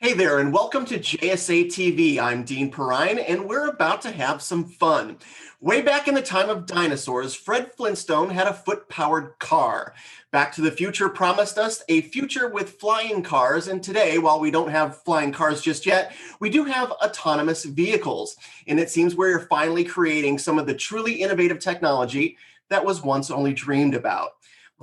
Hey there, and welcome to JSA TV. I'm Dean Perrine, and we're about to have some fun. Way back in the time of dinosaurs, Fred Flintstone had a foot-powered car. Back to the Future promised us a future with flying cars, and today, while we don't have flying cars just yet, we do have autonomous vehicles. And it seems we're finally creating some of the truly innovative technology that was once only dreamed about.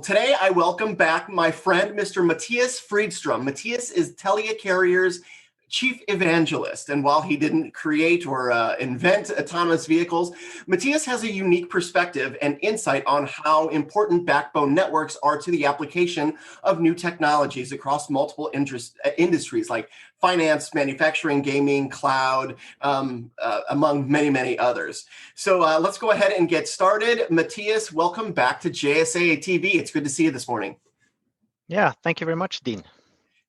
Today, I welcome back my friend, Mr. Matthias Friedstrom. Matthias is Telecarrier's chief evangelist, and while he didn't create or invent autonomous vehicles, Matthias has a unique perspective and insight on how important backbone networks are to the application of new technologies across multiple industries like finance, manufacturing, gaming, cloud, among many, many others. So let's go ahead and get started. Matthias, welcome back to JSA TV. It's good to see you this morning. Yeah, thank you very much, Dean.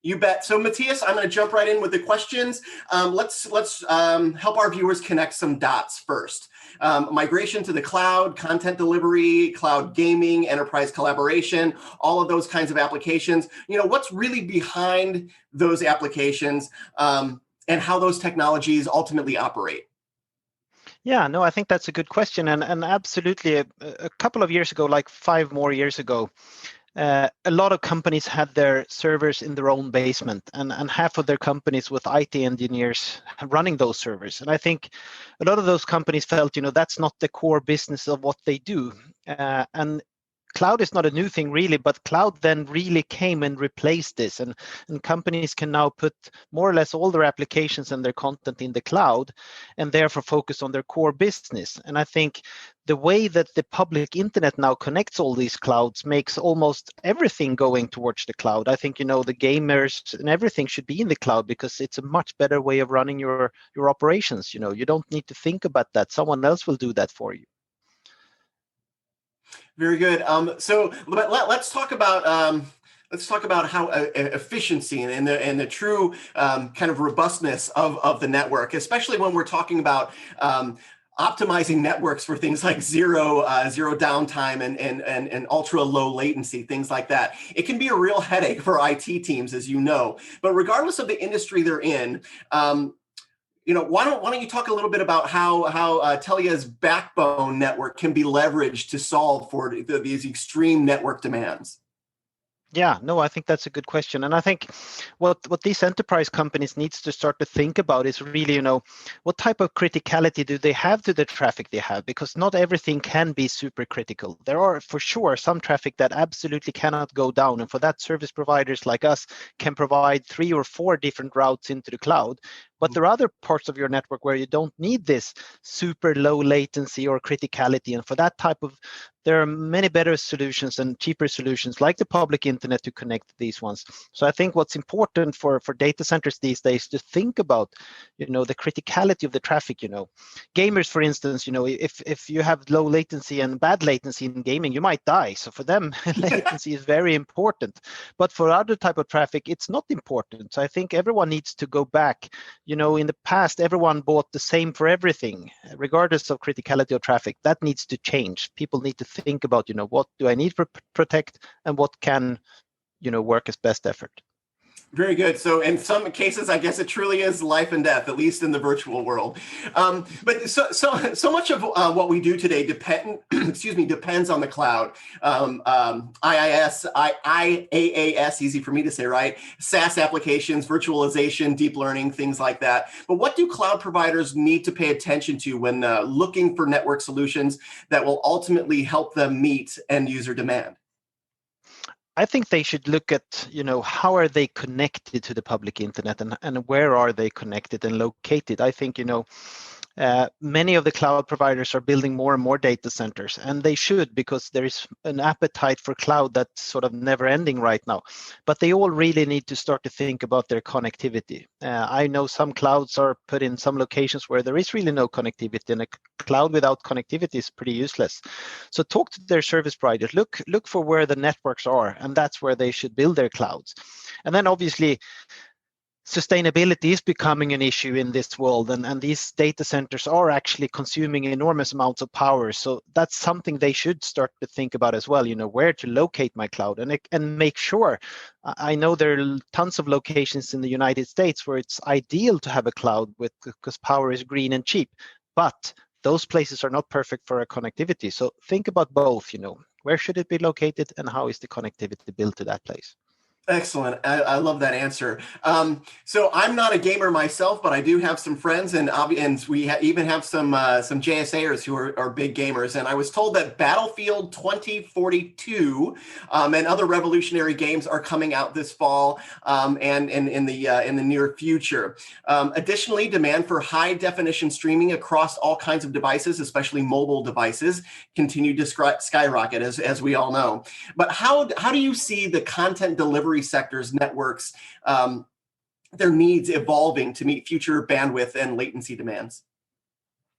You bet. So Matthias, I'm going to jump right in with the questions. Let's help our viewers connect some dots first. Migration to the cloud, content delivery, cloud gaming, enterprise collaboration, all of those kinds of applications. You know, what's really behind those applications and how those technologies ultimately operate? Yeah, no, I think that's a good question. And absolutely, a couple of years ago, like 5 more years ago, a lot of companies had their servers in their own basement, and half of their companies with IT engineers running those servers. And I think a lot of those companies felt, that's not the core business of what they do. And cloud is not a new thing really, but cloud then really came and replaced this. And companies can now put more or less all their applications and their content in the cloud and therefore focus on their core business. And I think the way that the public internet now connects all these clouds makes almost everything going towards the cloud. I think, the gamers and everything should be in the cloud because it's a much better way of running your operations. You don't need to think about that. Someone else will do that for you. Very good. So let's talk about how efficiency and the true kind of robustness of the network, especially when we're talking about optimizing networks for things like zero downtime and ultra low latency, things like that. It can be a real headache for IT teams, as you know. But regardless of the industry they're in, why don't you talk a little bit about how Telia's backbone network can be leveraged to solve for these extreme network demands? Yeah, no, I think that's a good question. And I think what these enterprise companies needs to start to think about is really, what type of criticality do they have to the traffic they have? Because not everything can be super critical. There are for sure some traffic that absolutely cannot go down. And for that, service providers like us can provide 3 or 4 different routes into the cloud. But there are other parts of your network where you don't need this super low latency or criticality. And for that there are many better solutions and cheaper solutions like the public internet to connect these ones. So I think what's important for data centers these days to think about, the criticality of the traffic. Gamers, for instance, if you have low latency and bad latency in gaming, you might die. So for them, latency is very important. But for other type of traffic, it's not important. So I think everyone needs to go back. In the past, everyone bought the same for everything, regardless of criticality of traffic. That needs to change. People need to think about, what do I need to protect and what can, work as best effort. Very good. So in some cases, I guess it truly is life and death, at least in the virtual world. But so much of what we do today depends on the cloud. IaaS, easy for me to say, right? SaaS applications, virtualization, deep learning, things like that. But what do cloud providers need to pay attention to when looking for network solutions that will ultimately help them meet end user demand? I think they should look at, how are they connected to the public internet and where are they connected and located? I think, many of the cloud providers are building more and more data centers, and they should, because there is an appetite for cloud that's sort of never ending right now. But they all really need to start to think about their connectivity. I know some clouds are put in some locations where there is really no connectivity, and a cloud without connectivity is pretty useless. So talk to their service providers, look for where the networks are, and that's where they should build their clouds. And then obviously, sustainability is becoming an issue in this world, and these data centers are actually consuming enormous amounts of power. So that's something they should start to think about as well, where to locate my cloud and make sure. I know there are tons of locations in the United States where it's ideal to have a cloud because power is green and cheap, but those places are not perfect for a connectivity. So think about both, where should it be located and how is the connectivity built to that place? Excellent. I love that answer. So I'm not a gamer myself, but I do have some friends, and we even have some JSAers who are big gamers. And I was told that Battlefield 2042 and other revolutionary games are coming out this fall and in the near future. Additionally, demand for high definition streaming across all kinds of devices, especially mobile devices, continue to skyrocket, as we all know. But how do you see the content delivery sectors, networks, their needs evolving to meet future bandwidth and latency demands?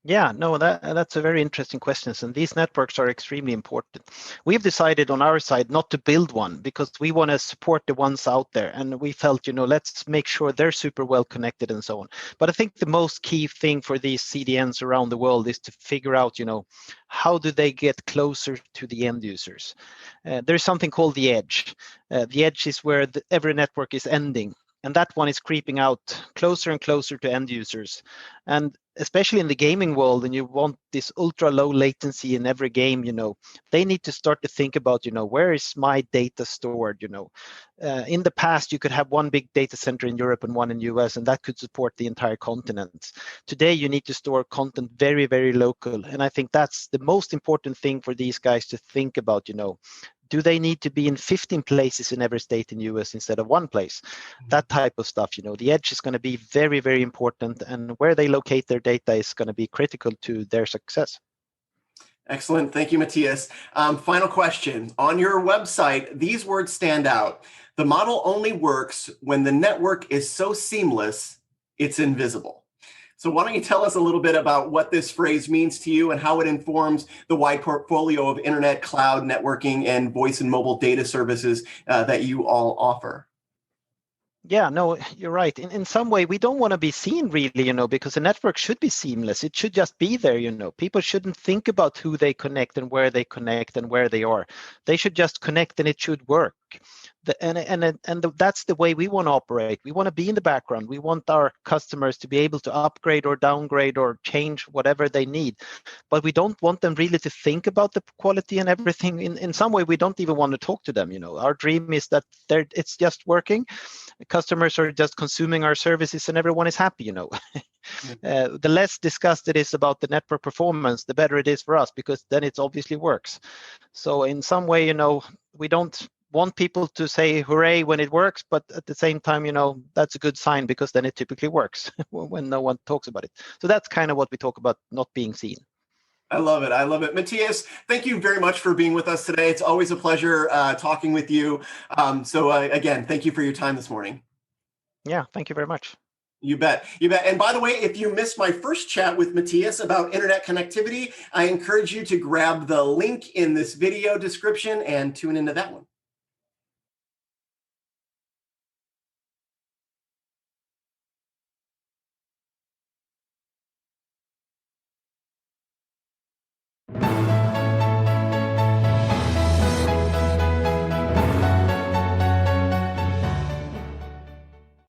Yeah, no, that's a very interesting question. And these networks are extremely important. We've decided on our side not to build one because we want to support the ones out there. And we felt, let's make sure they're super well connected and so on. But I think the most key thing for these CDNs around the world is to figure out, how do they get closer to the end users? There's something called the edge. The edge is where every network is ending. And that one is creeping out closer and closer to end users. And especially in the gaming world, and you want this ultra low latency in every game, they need to start to think about, where is my data stored? In the past, you could have one big data center in Europe and one in US, and that could support the entire continent. Today, you need to store content very, very local. And I think that's the most important thing for these guys to think about, do they need to be in 15 places in every state in US instead of one place? That type of stuff, the edge is going to be very, very important, and where they locate their data is going to be critical to their success. Excellent. Thank you, Matthias. Final question. On your website, these words stand out. The model only works when the network is so seamless, it's invisible. So why don't you tell us a little bit about what this phrase means to you and how it informs the wide portfolio of internet, cloud, networking, and voice and mobile data services that you all offer? Yeah, no, you're right. In some way, we don't want to be seen really, because the network should be seamless. It should just be there, People shouldn't think about who they connect and where they are. They should just connect and it should work. That's the way we want to operate. We want to be in the background. We want our customers to be able to upgrade or downgrade or change whatever they need. But we don't want them really to think about the quality and everything. In some way, we don't even want to talk to them. Our dream is that it's just working. Customers are just consuming our services and everyone is happy. The less discussed it is about the network performance, the better it is for us, because then it obviously works. So in some way, we don't want people to say hooray when it works, but at the same time, that's a good sign because then it typically works when no one talks about it. So that's kind of what we talk about, not being seen. I love it. I love it. Matthias, thank you very much for being with us today. It's always a pleasure talking with you. Again, thank you for your time this morning. Yeah, thank you very much. You bet. You bet. And by the way, if you missed my first chat with Matthias about internet connectivity, I encourage you to grab the link in this video description and tune into that one.